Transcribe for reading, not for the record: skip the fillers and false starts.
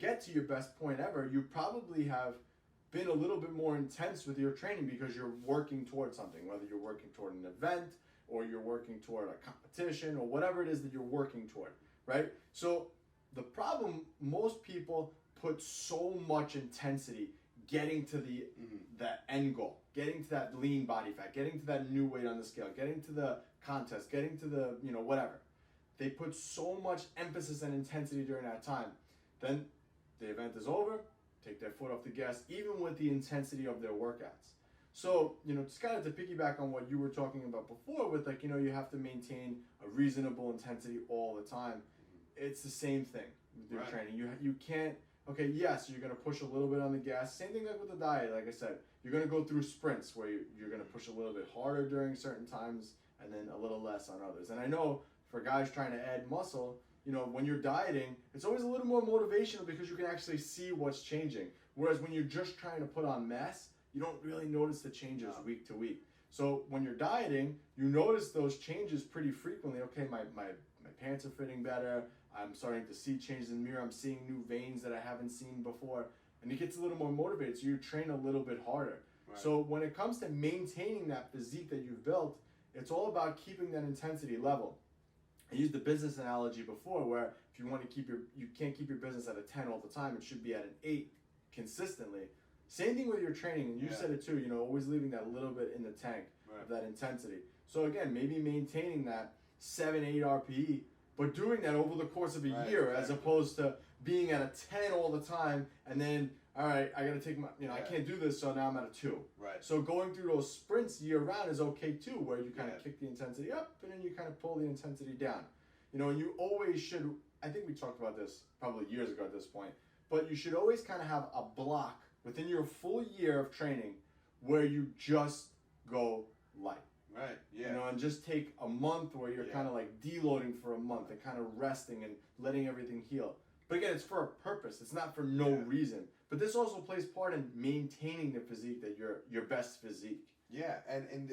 get to your best point ever, you probably have been a little bit more intense with your training because you're working towards something, whether you're working toward an event or you're working toward a competition or whatever it is that you're working toward, right? So the problem, most people put so much intensity getting to the end goal, getting to that lean body fat, getting to that new weight on the scale, getting to the contest, getting to the, whatever. They put so much emphasis and intensity during that time. Then the event is over, take their foot off the gas, even with the intensity of their workouts. So, just kind of to piggyback on what you were talking about before with you have to maintain a reasonable intensity all the time. It's the same thing with your training. You can't, okay, yes, you're going to push a little bit on the gas. Same thing like with the diet, like I said. You're going to go through sprints where you're going to push a little bit harder during certain times and then a little less on others. And I know for guys trying to add muscle, when you're dieting, it's always a little more motivational because you can actually see what's changing. Whereas when you're just trying to put on mass, you don't really notice the changes week to week. So when you're dieting, you notice those changes pretty frequently. Okay, my pants are fitting better. I'm starting to see changes in the mirror. I'm seeing new veins that I haven't seen before. And it gets a little more motivated, so you train a little bit harder. Right. So when it comes to maintaining that physique that you've built, it's all about keeping that intensity level. I used the business analogy before where if you want to you can't keep your business at a 10 all the time. It should be at an 8 consistently. Same thing with your training, and you said it too, always leaving that little bit in the tank of that intensity. So again, maybe maintaining that 7, 8 RPE, but doing that over the course of a year as opposed to being at a 10 all the time and then, all right, I got to take my, I can't do this, so now I'm at a 2. Right. So going through those sprints year round is okay too, where you kind of kick the intensity up and then you kind of pull the intensity down. And you always should, I think we talked about this probably years ago at this point, but you should always kind of have a block within your full year of training where you just go light. Right, yeah. And just take a month where you're kind of like deloading for a month and kind of resting and letting everything heal. But again, it's for a purpose. It's not for no reason. But this also plays part in maintaining the physique that your best physique. Yeah, and